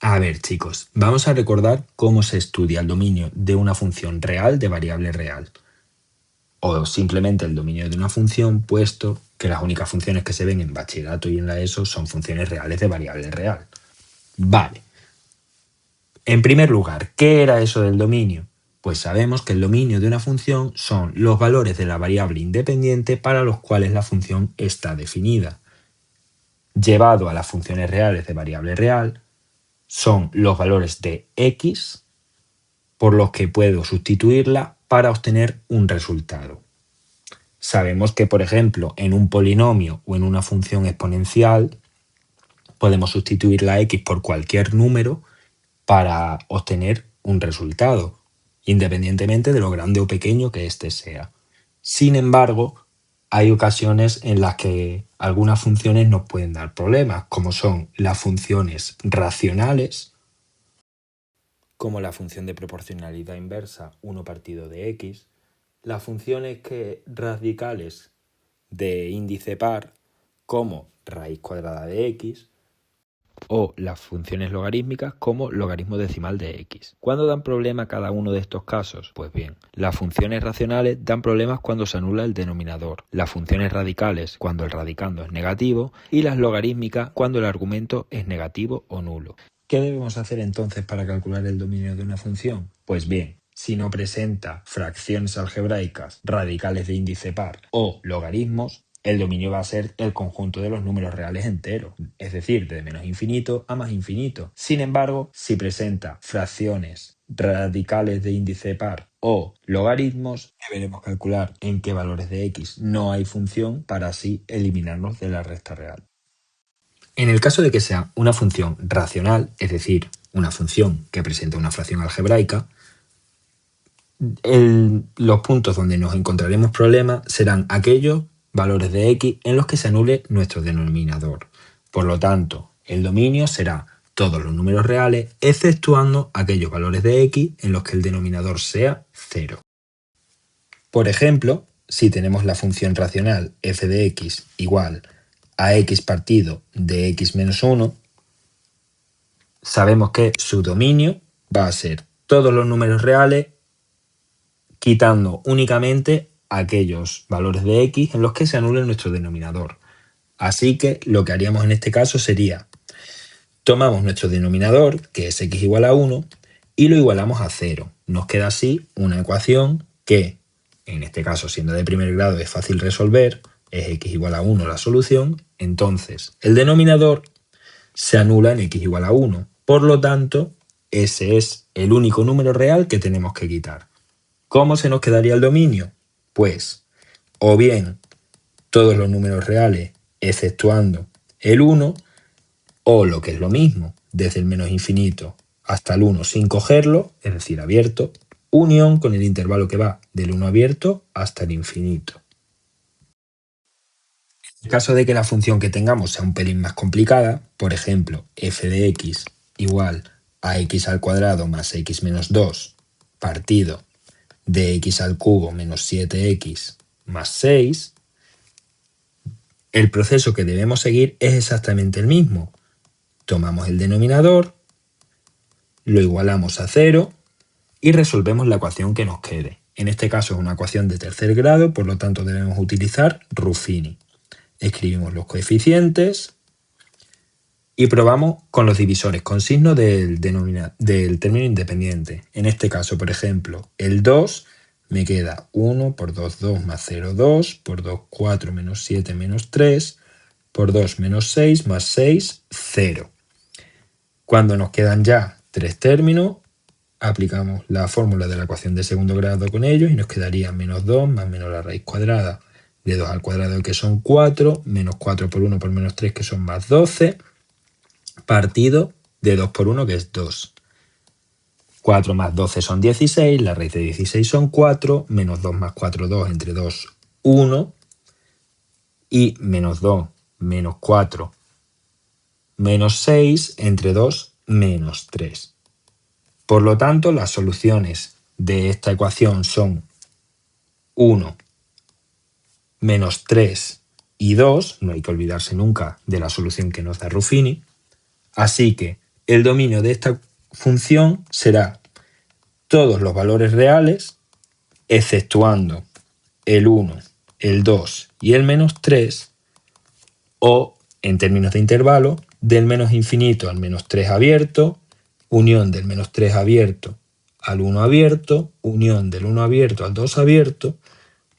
A ver, chicos, vamos a recordar cómo se estudia el dominio de una función real de variable real. O simplemente el dominio de una función, puesto que las únicas funciones que se ven en bachillerato y en la ESO son funciones reales de variable real. Vale. En primer lugar, ¿qué era eso del dominio? Pues sabemos que el dominio de una función son los valores de la variable independiente para los cuales la función está definida. Llevado a las funciones reales de variable real, son los valores de x por los que puedo sustituirla para obtener un resultado. Sabemos que, por ejemplo, en un polinomio o en una función exponencial podemos sustituir la x por cualquier número para obtener un resultado, independientemente de lo grande o pequeño que éste sea. Sin embargo, hay ocasiones en las que algunas funciones nos pueden dar problemas, como son las funciones racionales, como la función de proporcionalidad inversa 1 partido de x, las funciones radicales de índice par, como raíz cuadrada de x, o las funciones logarítmicas como logaritmo decimal de x. ¿Cuándo dan problema cada uno de estos casos? Pues bien, las funciones racionales dan problemas cuando se anula el denominador, las funciones radicales cuando el radicando es negativo y las logarítmicas cuando el argumento es negativo o nulo. ¿Qué debemos hacer entonces para calcular el dominio de una función? Pues bien, si no presenta fracciones algebraicas, radicales de índice par o logaritmos, el dominio va a ser el conjunto de los números reales enteros, es decir, de menos infinito a más infinito. Sin embargo, si presenta fracciones radicales de índice par o logaritmos, deberemos calcular en qué valores de x no hay función para así eliminarlos de la recta real. En el caso de que sea una función racional, es decir, una función que presenta una fracción algebraica, los puntos donde nos encontraremos problemas serán aquellos valores de x en los que se anule nuestro denominador. Por lo tanto, el dominio será todos los números reales, exceptuando aquellos valores de x en los que el denominador sea 0. Por ejemplo, si tenemos la función racional f de x igual a x partido de x menos 1, sabemos que su dominio va a ser todos los números reales quitando únicamente aquellos valores de x en los que se anule nuestro denominador. Así que lo que haríamos en este caso sería, tomamos nuestro denominador, que es x igual a 1, y lo igualamos a 0. Nos queda así una ecuación que, en este caso siendo de primer grado es fácil resolver, es x igual a 1 la solución, entonces el denominador se anula en x igual a 1. Por lo tanto, ese es el único número real que tenemos que quitar. ¿Cómo se nos quedaría el dominio? Pues, o bien todos los números reales exceptuando el 1, o lo que es lo mismo, desde el menos infinito hasta el 1 sin cogerlo, es decir, abierto, unión con el intervalo que va del 1 abierto hasta el infinito. En caso de que la función que tengamos sea un pelín más complicada, por ejemplo, f de x igual a x al cuadrado más x menos 2 partido de x al cubo menos 7x más 6, el proceso que debemos seguir es exactamente el mismo. Tomamos el denominador, lo igualamos a 0 y resolvemos la ecuación que nos quede. En este caso es una ecuación de tercer grado, por lo tanto debemos utilizar Ruffini. Escribimos los coeficientes y probamos con los divisores con signo del término independiente. En este caso, por ejemplo, el 2 me queda 1 por 2, 2 más 0, 2, por 2, 4 menos 7 menos 3, por 2 menos 6 más 6, 0. Cuando nos quedan ya tres términos, aplicamos la fórmula de la ecuación de segundo grado con ellos y nos quedaría menos 2 más menos la raíz cuadrada de 2 al cuadrado que son 4, menos 4 por 1 por menos 3 que son más 12, partido de 2 por 1 que es 2. 4 más 12 son 16, la raíz de 16 son 4, menos 2 más 4, 2, entre 2, 1, y menos 2, menos 4, menos 6, entre 2, menos 3. Por lo tanto, las soluciones de esta ecuación son 1, menos 3 y 2, no hay que olvidarse nunca de la solución que nos da Ruffini, así que el dominio de esta función será todos los valores reales, exceptuando el 1, el 2 y el -3, o, en términos de intervalo, del menos infinito al -3 abierto, unión del -3 abierto al 1 abierto, unión del 1 abierto al 2 abierto,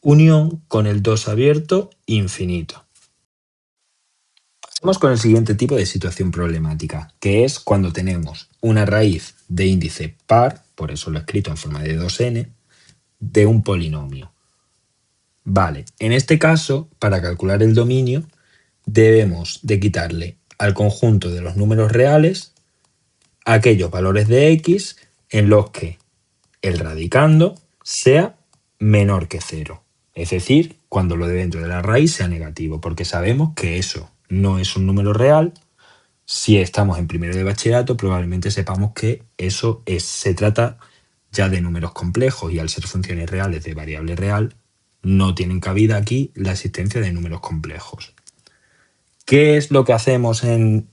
unión con el 2 abierto infinito. Pasemos con el siguiente tipo de situación problemática, que es cuando tenemos una raíz de índice par, por eso lo he escrito en forma de 2n, de un polinomio. Vale, en este caso, para calcular el dominio, debemos de quitarle al conjunto de los números reales aquellos valores de x en los que el radicando sea menor que 0. Es decir, cuando lo de dentro de la raíz sea negativo, porque sabemos que eso no es un número real. Si estamos en primero de bachillerato, probablemente sepamos que eso se trata ya de números complejos y al ser funciones reales de variable real, no tienen cabida aquí la existencia de números complejos. ¿Qué es lo que hacemos en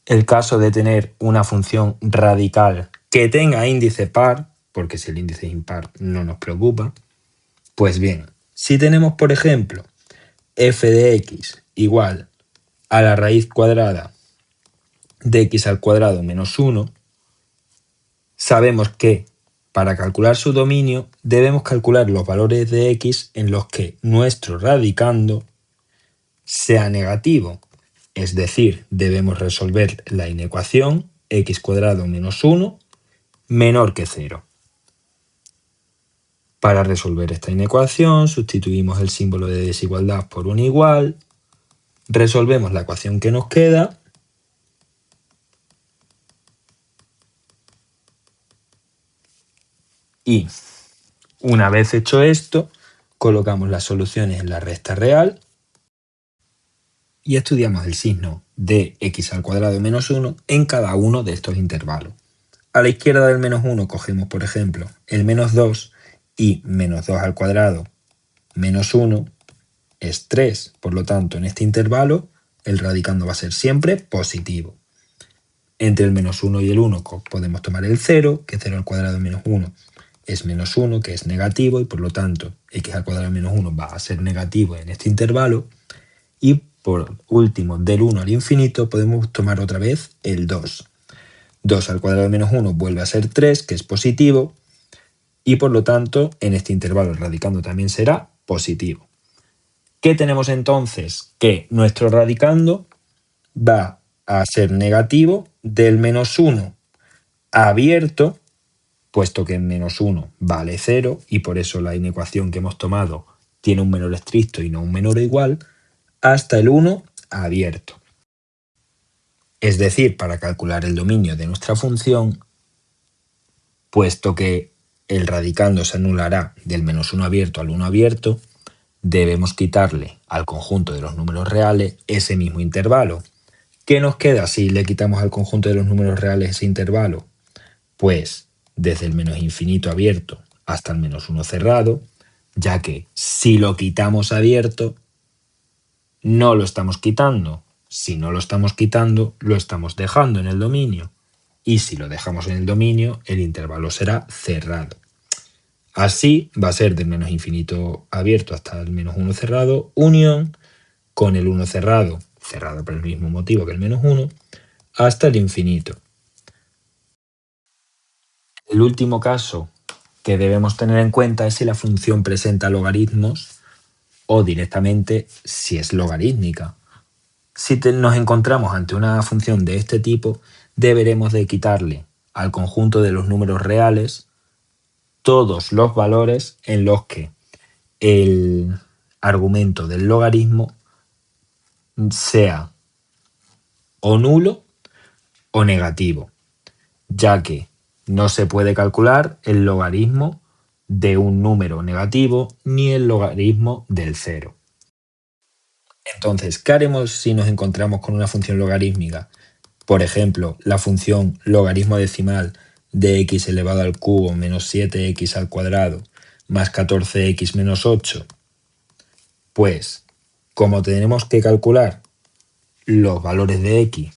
el caso de tener una función radical que tenga índice par? Porque si el índice es impar no nos preocupa. Pues bien, si tenemos, por ejemplo, f de x igual a la raíz cuadrada de x al cuadrado menos 1, sabemos que para calcular su dominio debemos calcular los valores de x en los que nuestro radicando sea negativo. Es decir, debemos resolver la inecuación x cuadrado menos 1 menor que 0. Para resolver esta inecuación sustituimos el símbolo de desigualdad por un igual, resolvemos la ecuación que nos queda y, una vez hecho esto, colocamos las soluciones en la recta real y estudiamos el signo de x al cuadrado menos 1 en cada uno de estos intervalos. A la izquierda del menos 1 cogemos, por ejemplo, el menos 2 y menos 2 al cuadrado menos 1 es 3. Por lo tanto, en este intervalo el radicando va a ser siempre positivo. Entre el menos 1 y el 1 podemos tomar el 0, que 0 al cuadrado menos 1 es menos 1, que es negativo, y por lo tanto x al cuadrado menos 1 va a ser negativo en este intervalo. Y por último, del 1 al infinito podemos tomar otra vez el 2. 2 al cuadrado menos 1 vuelve a ser 3, que es positivo, y por lo tanto en este intervalo el radicando también será positivo. ¿Qué tenemos entonces? Que nuestro radicando va a ser negativo del menos 1 abierto, puesto que en menos 1 vale 0 y por eso la inecuación que hemos tomado tiene un menor estricto y no un menor o igual, hasta el 1 abierto. Es decir, para calcular el dominio de nuestra función, puesto que el radicando se anulará del menos 1 abierto al 1 abierto, debemos quitarle al conjunto de los números reales ese mismo intervalo. ¿Qué nos queda si le quitamos al conjunto de los números reales ese intervalo? Pues desde el menos infinito abierto hasta el menos 1 cerrado, ya que si lo quitamos abierto, no lo estamos quitando. Si no lo estamos quitando, lo estamos dejando en el dominio. Y si lo dejamos en el dominio, el intervalo será cerrado. Así va a ser del menos infinito abierto hasta el menos 1 cerrado, unión con el 1 cerrado, cerrado por el mismo motivo que el menos 1, hasta el infinito. El último caso que debemos tener en cuenta es si la función presenta logaritmos o directamente si es logarítmica. Si nos encontramos ante una función de este tipo, deberemos de quitarle al conjunto de los números reales todos los valores en los que el argumento del logaritmo sea o nulo o negativo, ya que no se puede calcular el logaritmo de un número negativo ni el logaritmo del 0. Entonces, ¿qué haremos si nos encontramos con una función logarítmica? Por ejemplo, la función logaritmo decimal de x elevado al cubo menos 7x al cuadrado más 14x menos 8. Pues, como tenemos que calcular los valores de x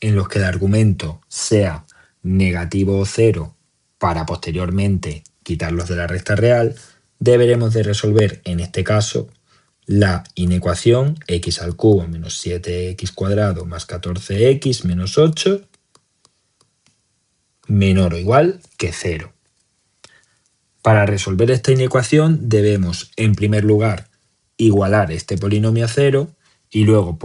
en los que el argumento sea negativo o cero para posteriormente quitarlos de la recta real, deberemos de resolver en este caso la inecuación x al cubo menos 7x cuadrado más 14x menos 8 menor o igual que 0. Para resolver esta inecuación debemos, en primer lugar, igualar este polinomio a 0 y luego,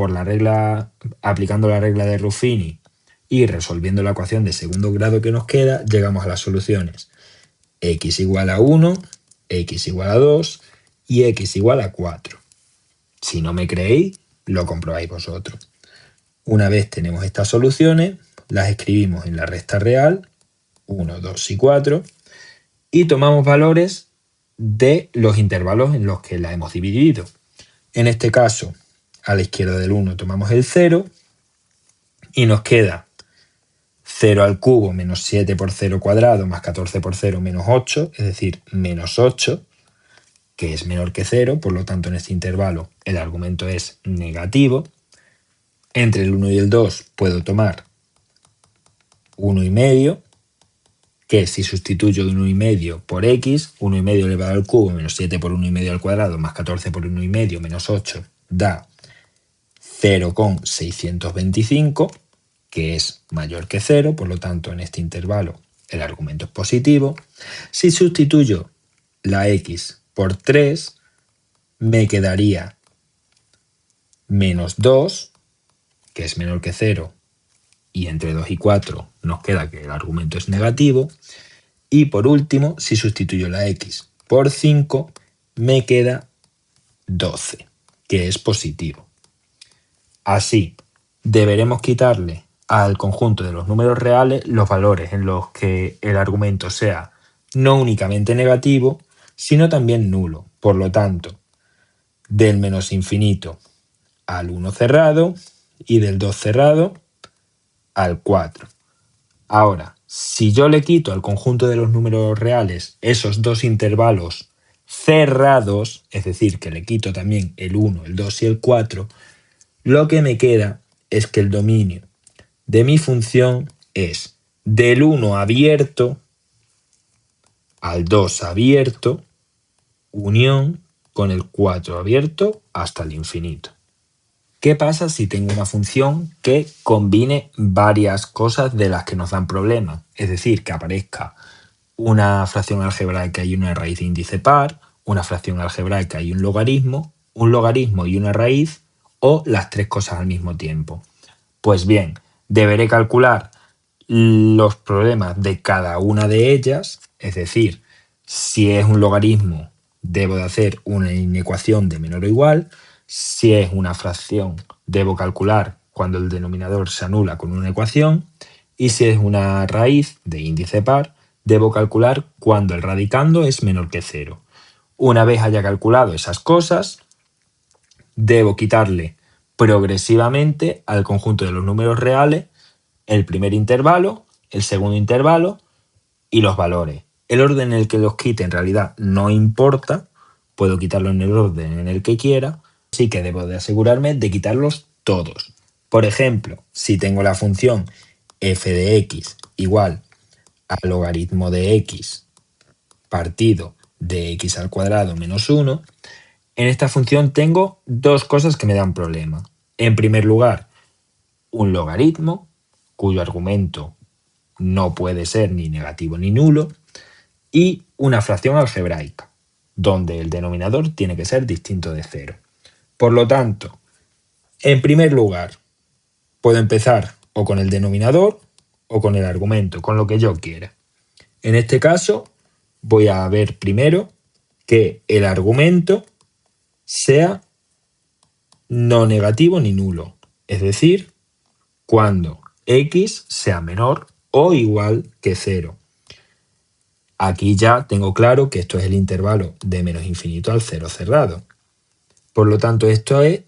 aplicando la regla de Ruffini y resolviendo la ecuación de segundo grado que nos queda, llegamos a las soluciones x igual a 1, x igual a 2 y x igual a 4. Si no me creéis, lo comprobáis vosotros. Una vez tenemos estas soluciones, las escribimos en la recta real, 1, 2 y 4, y tomamos valores de los intervalos en los que la hemos dividido. En este caso, a la izquierda del 1 tomamos el 0 y nos queda 0 al cubo menos 7 por 0 cuadrado más 14 por 0 menos 8, es decir, menos 8, que es menor que 0, por lo tanto en este intervalo el argumento es negativo. Entre el 1 y el 2 puedo tomar 1,5, que si sustituyo 1,5 por x, 1,5 elevado al cubo menos 7 por 1,5 al cuadrado más 14 por 1,5 menos 8 da 0,625, que es mayor que 0, por lo tanto en este intervalo el argumento es positivo. Si sustituyo la x por 3, me quedaría menos 2, que es menor que 0, y entre 2 y 4 nos queda que el argumento es negativo. Y por último, si sustituyo la x por 5, me queda 12, que es positivo. Así, deberemos quitarle al conjunto de los números reales los valores en los que el argumento sea no únicamente negativo, sino también nulo. Por lo tanto, del menos infinito al 1 cerrado y del 2 cerrado al 4. Ahora, si yo le quito al conjunto de los números reales esos dos intervalos cerrados, es decir, que le quito también el 1, el 2 y el 4, lo que me queda es que el dominio de mi función es del 1 abierto al 2 abierto, unión con el 4 abierto hasta el infinito. ¿Qué pasa si tengo una función que combine varias cosas de las que nos dan problemas? Es decir, que aparezca una fracción algebraica y una raíz de índice par, una fracción algebraica y un logaritmo y una raíz, o las tres cosas al mismo tiempo. Pues bien, deberé calcular los problemas de cada una de ellas, es decir, si es un logaritmo, debo de hacer una inecuación de menor o igual. Si es una fracción, debo calcular cuando el denominador se anula con una ecuación. Y si es una raíz de índice par, debo calcular cuando el radicando es menor que 0. Una vez haya calculado esas cosas, debo quitarle progresivamente al conjunto de los números reales el primer intervalo, el segundo intervalo y los valores. El orden en el que los quite en realidad no importa, puedo quitarlo en el orden en el que quiera, así que debo de asegurarme de quitarlos todos. Por ejemplo, si tengo la función f de x igual al logaritmo de x partido de x al cuadrado menos 1, en esta función tengo dos cosas que me dan problema. En primer lugar, un logaritmo cuyo argumento no puede ser ni negativo ni nulo, y una fracción algebraica, donde el denominador tiene que ser distinto de 0. Por lo tanto, en primer lugar, puedo empezar o con el denominador o con el argumento, con lo que yo quiera. En este caso, voy a ver primero que el argumento sea no negativo ni nulo, es decir, cuando x sea menor o igual que 0. Aquí ya tengo claro que esto es el intervalo de menos infinito al 0 cerrado. Por lo tanto, esto es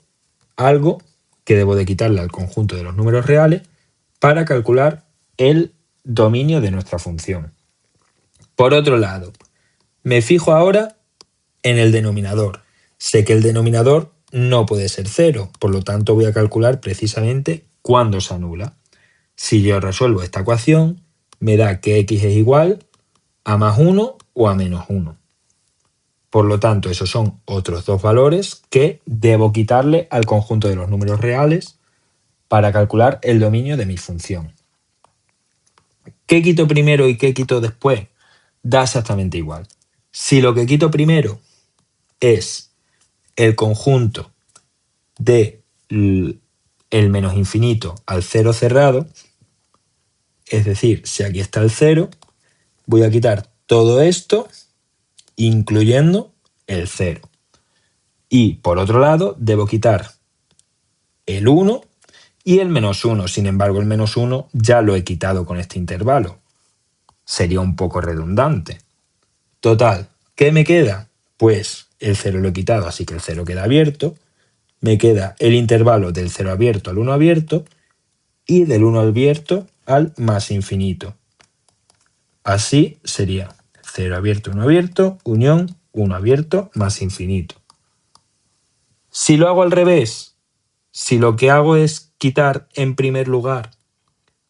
algo que debo de quitarle al conjunto de los números reales para calcular el dominio de nuestra función. Por otro lado, me fijo ahora en el denominador. Sé que el denominador no puede ser 0, por lo tanto voy a calcular precisamente cuándo se anula. Si yo resuelvo esta ecuación, me da que x es igual a más 1 o a menos 1. Por lo tanto, esos son otros dos valores que debo quitarle al conjunto de los números reales para calcular el dominio de mi función. ¿Qué quito primero y qué quito después? Da exactamente igual. Si lo que quito primero es el conjunto de el menos infinito al cero cerrado, es decir, si aquí está el 0, voy a quitar todo esto, incluyendo el 0. Y por otro lado, debo quitar el 1 y el menos 1. Sin embargo, el menos 1 ya lo he quitado con este intervalo. Sería un poco redundante. Total, ¿qué me queda? Pues el 0 lo he quitado, así que el 0 queda abierto. Me queda el intervalo del 0 abierto al 1 abierto y del 1 abierto al más infinito. Así sería 0 abierto, 1 abierto, unión 1 abierto más infinito. Si lo hago al revés, si lo que hago es quitar en primer lugar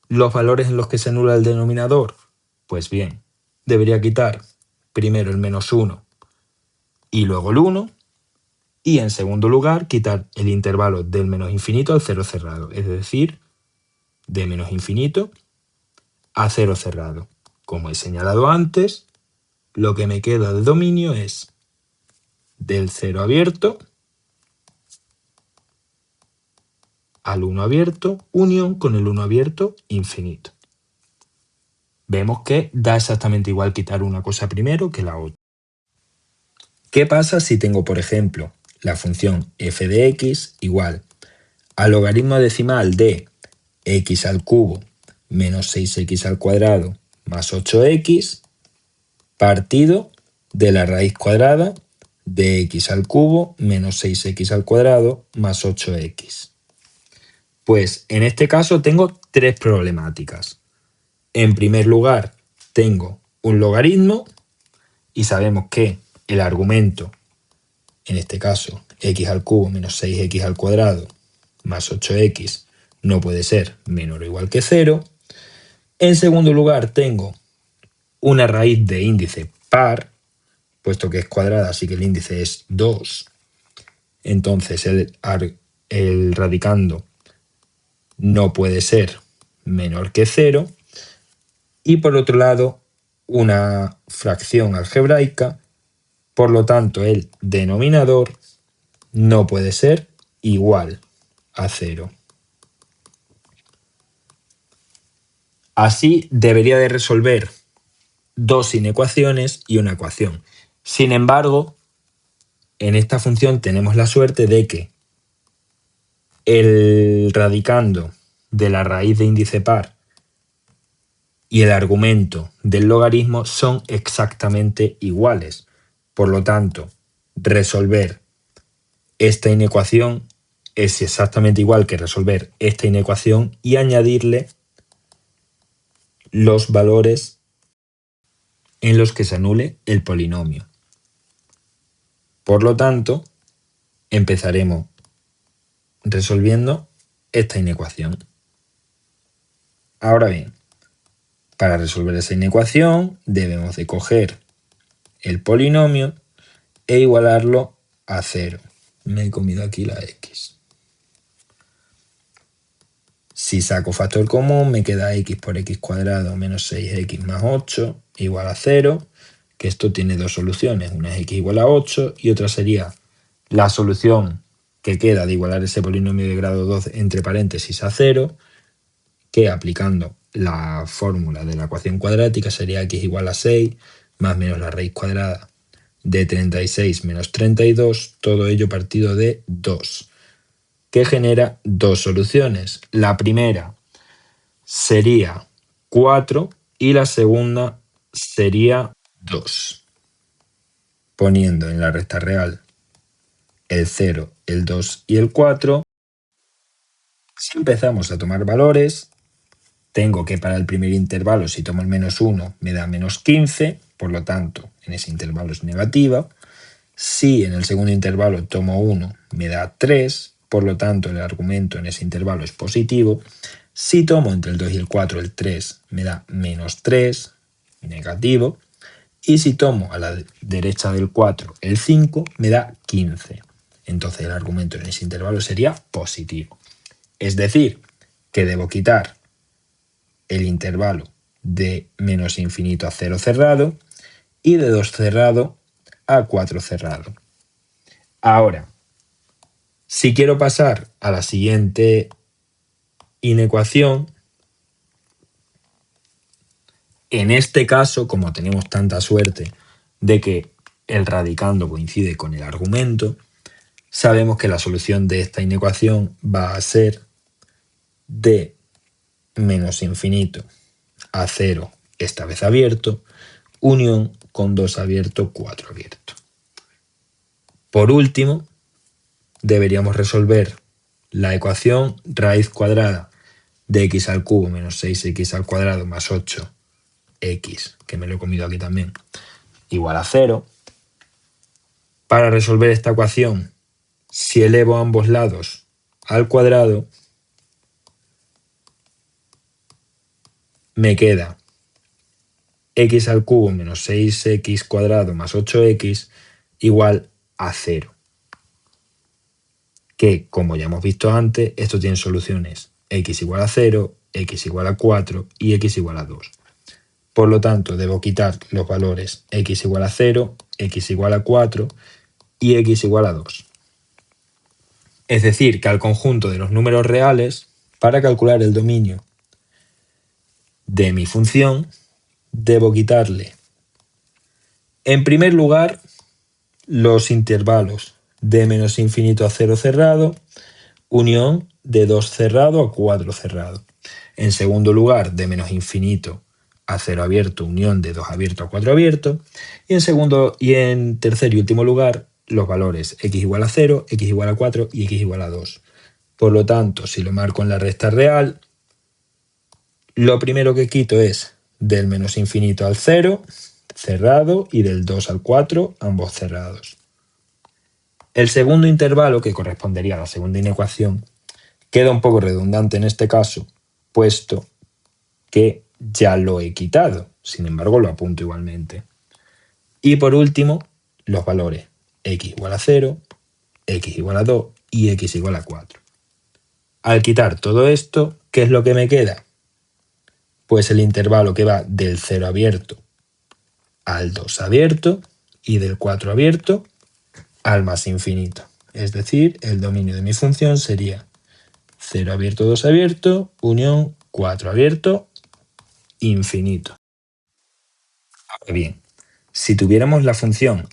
los valores en los que se anula el denominador, pues bien, debería quitar primero el menos 1 y luego el 1, y en segundo lugar quitar el intervalo del menos infinito al 0 cerrado, es decir, de menos infinito a 0 cerrado. Como he señalado antes, lo que me queda de dominio es del 0 abierto al 1 abierto, unión con el 1 abierto infinito. Vemos que da exactamente igual quitar una cosa primero que la otra. ¿Qué pasa si tengo, por ejemplo, la función f de x igual al logaritmo decimal de x al cubo menos 6x al cuadrado más 8x partido de la raíz cuadrada de x al cubo menos 6x al cuadrado más 8x? Pues en este caso tengo tres problemáticas. En primer lugar, tengo un logaritmo y sabemos que el argumento, en este caso x al cubo menos 6x al cuadrado más 8x, no puede ser menor o igual que 0. En segundo lugar, tengo una raíz de índice par, puesto que es cuadrada, así que el índice es 2. Entonces el radicando no puede ser menor que 0. Y por otro lado, una fracción algebraica, por lo tanto el denominador no puede ser igual a 0. Así debería de resolver dos inecuaciones y una ecuación. Sin embargo, en esta función tenemos la suerte de que el radicando de la raíz de índice par y el argumento del logaritmo son exactamente iguales. Por lo tanto, resolver esta inecuación es exactamente igual que resolver esta inecuación y añadirle los valores en los que se anule el polinomio. Por lo tanto, empezaremos resolviendo esta inecuación. Ahora bien, para resolver esa inecuación debemos de coger el polinomio e igualarlo a 0. Me he comido aquí la x. Si saco factor común me queda x por x cuadrado menos 6x más 8 igual a 0, que esto tiene dos soluciones, una es x igual a 8 y otra sería la solución que queda de igualar ese polinomio de grado 2 entre paréntesis a 0, que aplicando la fórmula de la ecuación cuadrática sería x igual a 6 más menos la raíz cuadrada de 36 menos 32, todo ello partido de 2, que genera dos soluciones. La primera sería 4 y la segunda sería 2. Poniendo en la recta real el 0, el 2 y el 4, si empezamos a tomar valores, tengo que para el primer intervalo, si tomo el menos 1, me da menos 15, por lo tanto, en ese intervalo es negativa. Si en el segundo intervalo tomo 1, me da 3, por lo tanto, el argumento en ese intervalo es positivo. Si tomo entre el 2 y el 4 el 3, me da menos 3, negativo. Y si tomo a la derecha del 4 el 5, me da 15. Entonces el argumento en ese intervalo sería positivo. Es decir, que debo quitar el intervalo de menos infinito a 0 cerrado y de 2 cerrado a 4 cerrado. Ahora, si quiero pasar a la siguiente inecuación, en este caso, como tenemos tanta suerte de que el radicando coincide con el argumento, sabemos que la solución de esta inecuación va a ser de menos infinito a 0, esta vez abierto, unión con 2 abierto, 4 abierto. Por último, deberíamos resolver la ecuación raíz cuadrada de x al cubo menos 6x al cuadrado más 8x, que me lo he comido aquí también, igual a 0. Para resolver esta ecuación, si elevo ambos lados al cuadrado, me queda x al cubo menos 6x cuadrado más 8x igual a 0. Que, como ya hemos visto antes, esto tiene soluciones x igual a 0, x igual a 4 y x igual a 2. Por lo tanto, debo quitar los valores x igual a 0, x igual a 4 y x igual a 2. Es decir, que al conjunto de los números reales, para calcular el dominio de mi función, debo quitarle, en primer lugar, los intervalos de menos infinito a 0 cerrado, unión de 2 cerrado a 4 cerrado. En segundo lugar, de menos infinito a 0 abierto, unión de 2 abierto a 4 abierto. Y en tercer y último lugar, los valores x igual a 0, x igual a 4 y x igual a 2. Por lo tanto, si lo marco en la recta real, lo primero que quito es del menos infinito al 0, cerrado, y del 2 al 4, ambos cerrados. El segundo intervalo, que correspondería a la segunda inecuación, queda un poco redundante en este caso, puesto que ya lo he quitado. Sin embargo, lo apunto igualmente. Y por último, los valores x igual a 0, x igual a 2 y x igual a 4. Al quitar todo esto, ¿qué es lo que me queda? Pues el intervalo que va del 0 abierto al 2 abierto y del 4 abierto al más infinito. Es decir, el dominio de mi función sería 0 abierto, 2 abierto, unión 4 abierto, infinito. Ahora bien, si tuviéramos la función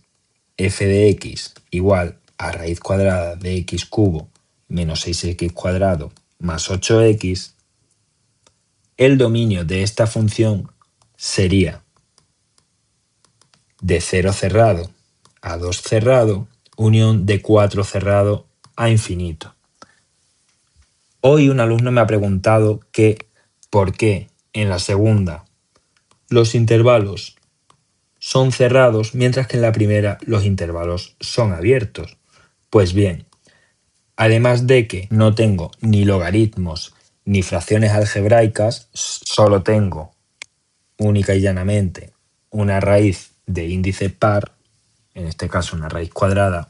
f de x igual a raíz cuadrada de x cubo menos 6x cuadrado más 8x, el dominio de esta función sería de 0 cerrado a 2 cerrado, unión de 4 cerrado a infinito. Hoy un alumno me ha preguntado que por qué en la segunda los intervalos son cerrados mientras que en la primera los intervalos son abiertos. Pues bien, además de que no tengo ni logaritmos ni fracciones algebraicas, solo tengo única y llanamente una raíz de índice par, en este caso una raíz cuadrada,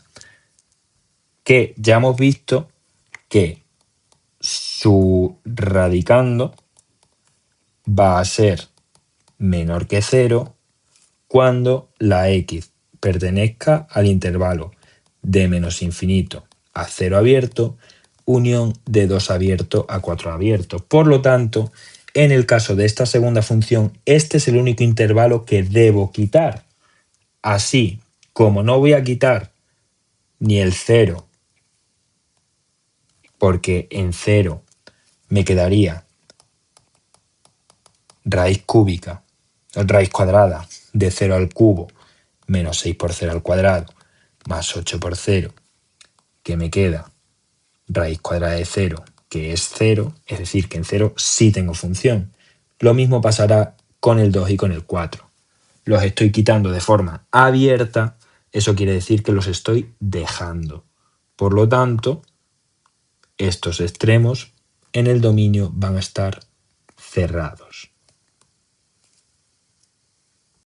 que ya hemos visto que su radicando va a ser menor que 0 cuando la x pertenezca al intervalo de menos infinito a 0 abierto, unión de 2 abierto a 4 abierto. Por lo tanto, en el caso de esta segunda función, este es el único intervalo que debo quitar. Así, como no voy a quitar ni el 0, porque en 0 me quedaría raíz cúbica, raíz cuadrada de 0 al cubo menos 6 por 0 al cuadrado más 8 por 0, que me queda raíz cuadrada de 0, que es 0, es decir, que en 0 sí tengo función. Lo mismo pasará con el 2 y con el 4. Los estoy quitando de forma abierta, eso quiere decir que los estoy dejando. Por lo tanto, estos extremos en el dominio van a estar cerrados.